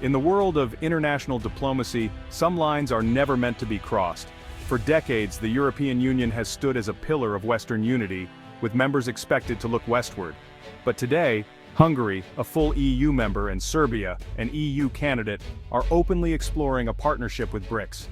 In the world of international diplomacy, some lines are never meant to be crossed. For decades, the European Union has stood as a pillar of Western unity, with members expected to look westward. But today, Hungary, a full EU member, and Serbia, an EU candidate, are openly exploring a partnership with BRICS.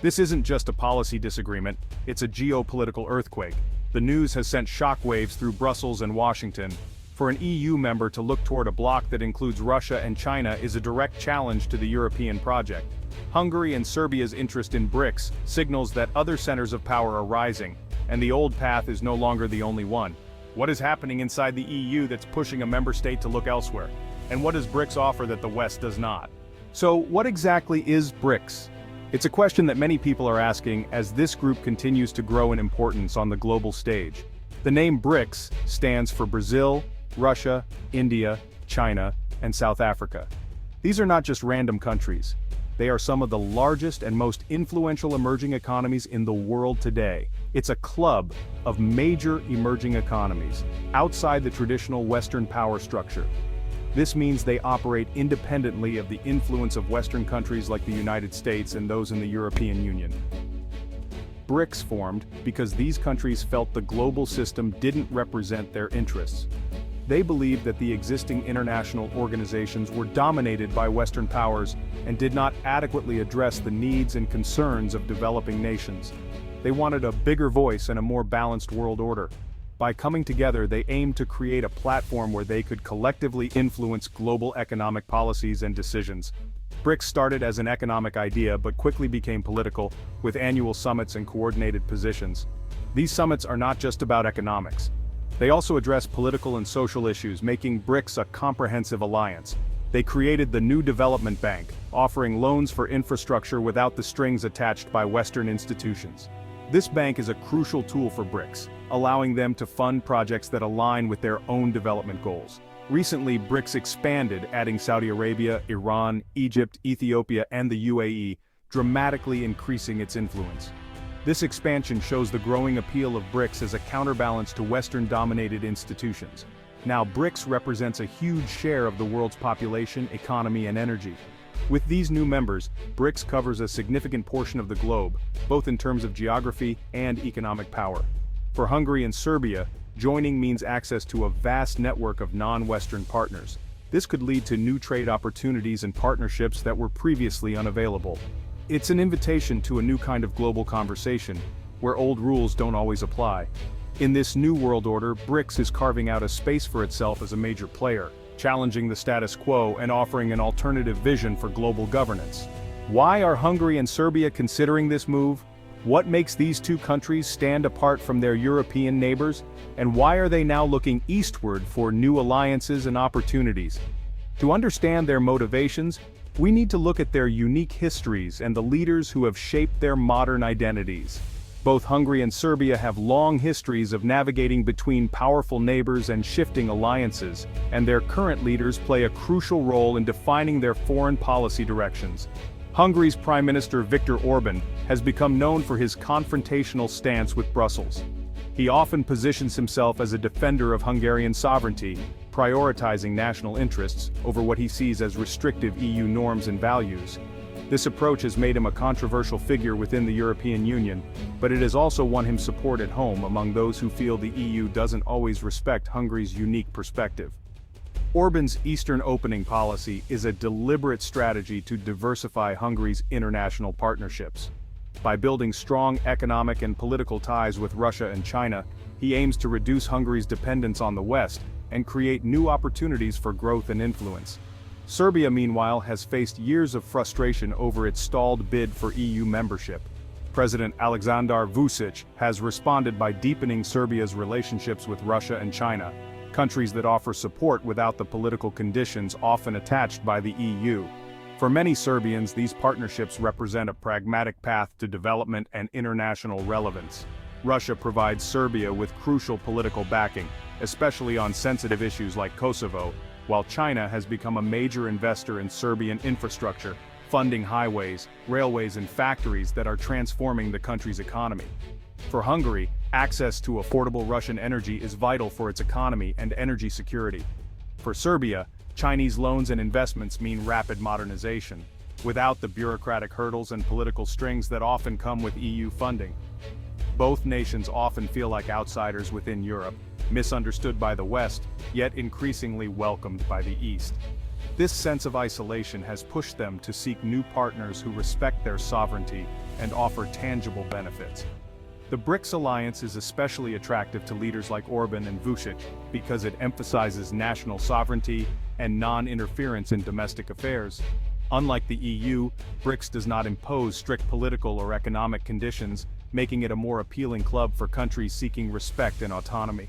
This isn't just a policy disagreement, it's a geopolitical earthquake. The news has sent shockwaves through Brussels and Washington. For an EU member to look toward a bloc that includes Russia and China is a direct challenge to the European project. Hungary and Serbia's interest in BRICS signals that other centers of power are rising, and the old path is no longer the only one. What is happening inside the EU that's pushing a member state to look elsewhere? And what does BRICS offer that the West does not? So, what exactly is BRICS? It's a question that many people are asking as this group continues to grow in importance on the global stage. The name BRICS stands for Brazil, Russia, India, China, and South Africa. These are not just random countries. They are some of the largest and most influential emerging economies in the world today. It's a club of major emerging economies, outside the traditional Western power structure. This means they operate independently of the influence of Western countries like the United States and those in the European Union. BRICS formed because these countries felt the global system didn't represent their interests. They believed that the existing international organizations were dominated by Western powers and did not adequately address the needs and concerns of developing nations. They wanted a bigger voice and a more balanced world order. By coming together, they aimed to create a platform where they could collectively influence global economic policies and decisions. BRICS started as an economic idea but quickly became political, with annual summits and coordinated positions. These summits are not just about economics. They also address political and social issues, making BRICS a comprehensive alliance. They created the New Development Bank, offering loans for infrastructure without the strings attached by Western institutions. This bank is a crucial tool for BRICS, allowing them to fund projects that align with their own development goals. Recently, BRICS expanded, adding Saudi Arabia, Iran, Egypt, Ethiopia, and the UAE, dramatically increasing its influence. This expansion shows the growing appeal of BRICS as a counterbalance to Western-dominated institutions. Now, BRICS represents a huge share of the world's population, economy, and energy. With these new members, BRICS covers a significant portion of the globe, both in terms of geography and economic power. For Hungary and Serbia, joining means access to a vast network of non-Western partners. This could lead to new trade opportunities and partnerships that were previously unavailable. It's an invitation to a new kind of global conversation, where old rules don't always apply. In this new world order, BRICS is carving out a space for itself as a major player, challenging the status quo and offering an alternative vision for global governance. Why are Hungary and Serbia considering this move? What makes these two countries stand apart from their European neighbors? And why are they now looking eastward for new alliances and opportunities? To understand their motivations, we need to look at their unique histories and the leaders who have shaped their modern identities. Both Hungary and Serbia have long histories of navigating between powerful neighbors and shifting alliances, and their current leaders play a crucial role in defining their foreign policy directions. Hungary's Prime Minister Viktor Orban has become known for his confrontational stance with Brussels. He often positions himself as a defender of Hungarian sovereignty, prioritizing national interests over what he sees as restrictive EU norms and values. This approach has made him a controversial figure within the European Union, but it has also won him support at home among those who feel the EU doesn't always respect Hungary's unique perspective. Orban's Eastern opening policy is a deliberate strategy to diversify Hungary's international partnerships. By building strong economic and political ties with Russia and China, he aims to reduce Hungary's dependence on the West and create new opportunities for growth and influence. Serbia, meanwhile, has faced years of frustration over its stalled bid for EU membership. President Aleksandar Vučić has responded by deepening Serbia's relationships with Russia and China, countries that offer support without the political conditions often attached by the EU. For many Serbians, these partnerships represent a pragmatic path to development and international relevance. Russia provides Serbia with crucial political backing, especially on sensitive issues like Kosovo, while China has become a major investor in Serbian infrastructure, funding highways, railways, and factories that are transforming the country's economy. For Hungary, access to affordable Russian energy is vital for its economy and energy security. For Serbia, Chinese loans and investments mean rapid modernization, without the bureaucratic hurdles and political strings that often come with EU funding. Both nations often feel like outsiders within Europe, misunderstood by the West, yet increasingly welcomed by the East. This sense of isolation has pushed them to seek new partners who respect their sovereignty and offer tangible benefits. The BRICS alliance is especially attractive to leaders like Orban and Vučić because it emphasizes national sovereignty and non-interference in domestic affairs. Unlike the EU, BRICS does not impose strict political or economic conditions, making it a more appealing club for countries seeking respect and autonomy.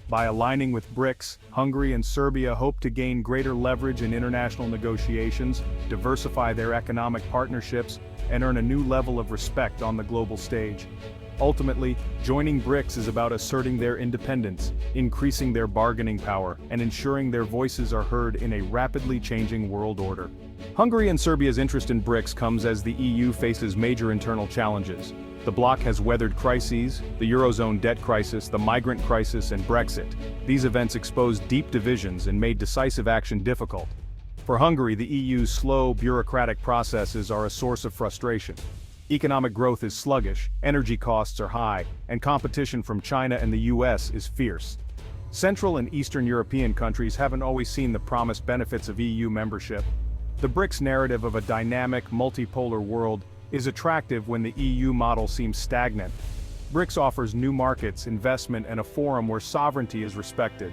By aligning with BRICS, Hungary and Serbia hope to gain greater leverage in international negotiations, diversify their economic partnerships, and earn a new level of respect on the global stage. Ultimately, joining BRICS is about asserting their independence, increasing their bargaining power, and ensuring their voices are heard in a rapidly changing world order. Hungary and Serbia's interest in BRICS comes as the EU faces major internal challenges. The bloc has weathered crises, the Eurozone debt crisis, the migrant crisis, and Brexit. These events exposed deep divisions and made decisive action difficult. For Hungary, the EU's slow, bureaucratic processes are a source of frustration. Economic growth is sluggish, energy costs are high, and competition from China and the US is fierce. Central and Eastern European countries haven't always seen the promised benefits of EU membership. The BRICS narrative of a dynamic, multipolar world is attractive when the EU model seems stagnant. BRICS offers new markets, investment, and a forum where sovereignty is respected.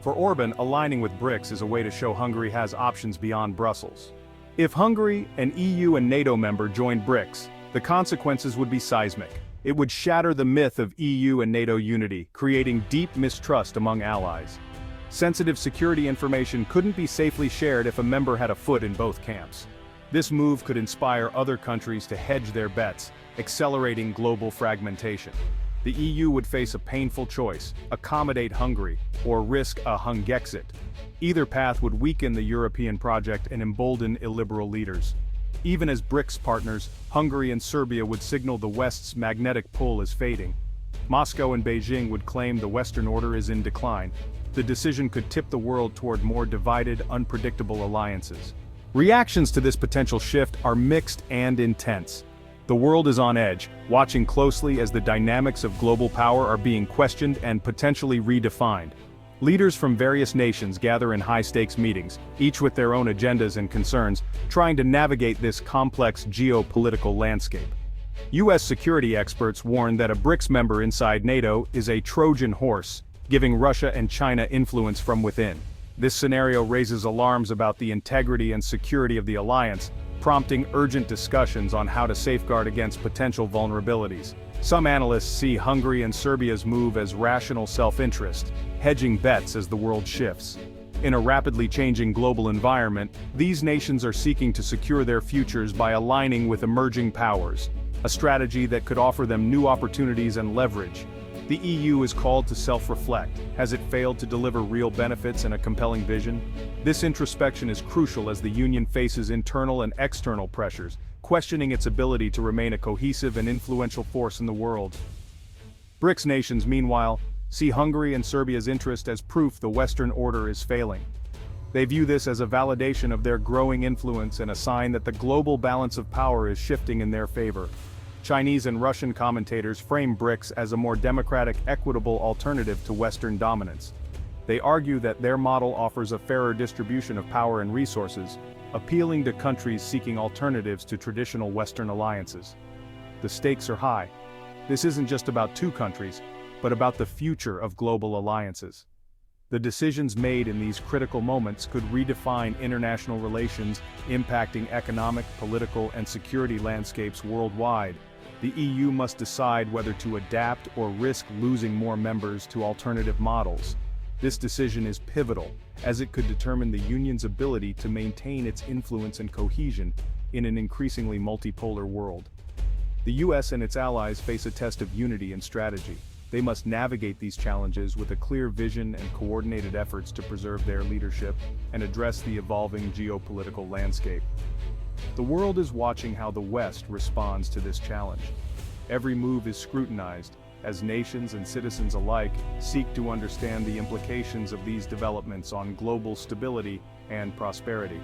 For Orban, aligning with BRICS is a way to show Hungary has options beyond Brussels. If Hungary, an EU and NATO member, joined BRICS, the consequences would be seismic. It would shatter the myth of EU and NATO unity, creating deep mistrust among allies. Sensitive security information couldn't be safely shared if a member had a foot in both camps. This move could inspire other countries to hedge their bets, accelerating global fragmentation. The EU would face a painful choice: accommodate Hungary, or risk a Hungexit. Either path would weaken the European project and embolden illiberal leaders. Even as BRICS partners, Hungary and Serbia would signal the West's magnetic pull is fading. Moscow and Beijing would claim the Western order is in decline. The decision could tip the world toward more divided, unpredictable alliances. Reactions to this potential shift are mixed and intense. The world is on edge, watching closely as the dynamics of global power are being questioned and potentially redefined. Leaders from various nations gather in high-stakes meetings, each with their own agendas and concerns, trying to navigate this complex geopolitical landscape. US security experts warn that a BRICS member inside NATO is a Trojan horse, giving Russia and China influence from within. This scenario raises alarms about the integrity and security of the alliance, prompting urgent discussions on how to safeguard against potential vulnerabilities. Some analysts see Hungary and Serbia's move as rational self-interest, hedging bets as the world shifts. In a rapidly changing global environment, these nations are seeking to secure their futures by aligning with emerging powers, a strategy that could offer them new opportunities and leverage. The EU is called to self-reflect. Has it failed to deliver real benefits and a compelling vision? This introspection is crucial as the Union faces internal and external pressures, questioning its ability to remain a cohesive and influential force in the world. BRICS nations, meanwhile, see Hungary and Serbia's interest as proof the Western order is failing. They view this as a validation of their growing influence and a sign that the global balance of power is shifting in their favor. Chinese and Russian commentators frame BRICS as a more democratic, equitable alternative to Western dominance. They argue that their model offers a fairer distribution of power and resources, appealing to countries seeking alternatives to traditional Western alliances. The stakes are high. This isn't just about two countries, but about the future of global alliances. The decisions made in these critical moments could redefine international relations, impacting economic, political, and security landscapes worldwide. The EU must decide whether to adapt or risk losing more members to alternative models. This decision is pivotal, as it could determine the Union's ability to maintain its influence and cohesion in an increasingly multipolar world. The US and its allies face a test of unity and strategy. They must navigate these challenges with a clear vision and coordinated efforts to preserve their leadership and address the evolving geopolitical landscape. The world is watching how the West responds to this challenge. Every move is scrutinized, as nations and citizens alike seek to understand the implications of these developments on global stability and prosperity.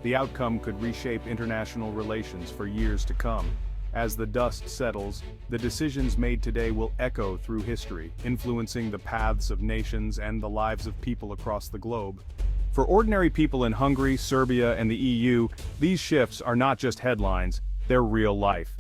The outcome could reshape international relations for years to come. As the dust settles, the decisions made today will echo through history, influencing the paths of nations and the lives of people across the globe. For ordinary people in Hungary, Serbia, and the EU, these shifts are not just headlines, they're real life.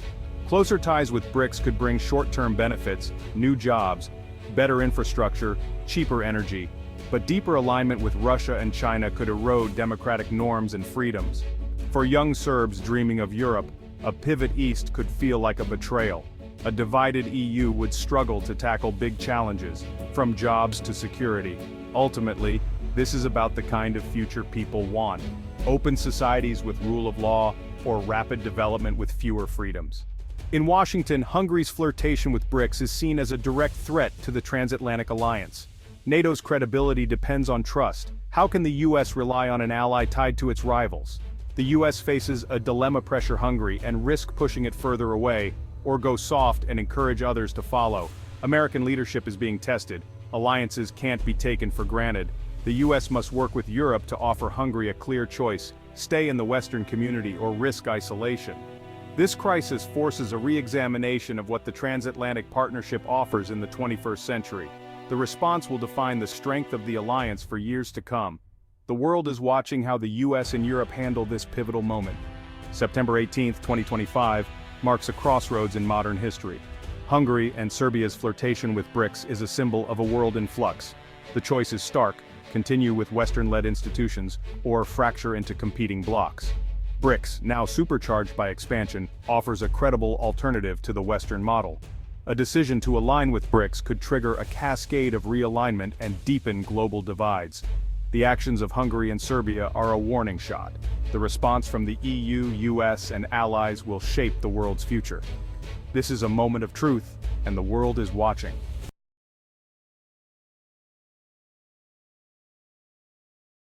Closer ties with BRICS could bring short-term benefits, new jobs, better infrastructure, cheaper energy. But deeper alignment with Russia and China could erode democratic norms and freedoms. For young Serbs dreaming of Europe, a pivot east could feel like a betrayal. A divided EU would struggle to tackle big challenges, from jobs to security. Ultimately, this is about the kind of future people want: open societies with rule of law, or rapid development with fewer freedoms. In Washington, Hungary's flirtation with BRICS is seen as a direct threat to the transatlantic alliance. NATO's credibility depends on trust. How can the US rely on an ally tied to its rivals? The US faces a dilemma: pressure Hungary and risk pushing it further away, or go soft and encourage others to follow. American leadership is being tested. Alliances can't be taken for granted. The US must work with Europe to offer Hungary a clear choice: stay in the Western community or risk isolation. This crisis forces a re-examination of what the transatlantic partnership offers in the 21st century. The response will define the strength of the alliance for years to come. The world is watching how the US and Europe handle this pivotal moment. September 18, 2025, marks a crossroads in modern history. Hungary and Serbia's flirtation with BRICS is a symbol of a world in flux. The choice is stark: continue with Western-led institutions, or fracture into competing blocs. BRICS, now supercharged by expansion, offers a credible alternative to the Western model. A decision to align with BRICS could trigger a cascade of realignment and deepen global divides. The actions of Hungary and Serbia are a warning shot. The response from the EU, US, and allies will shape the world's future. This is a moment of truth, and the world is watching.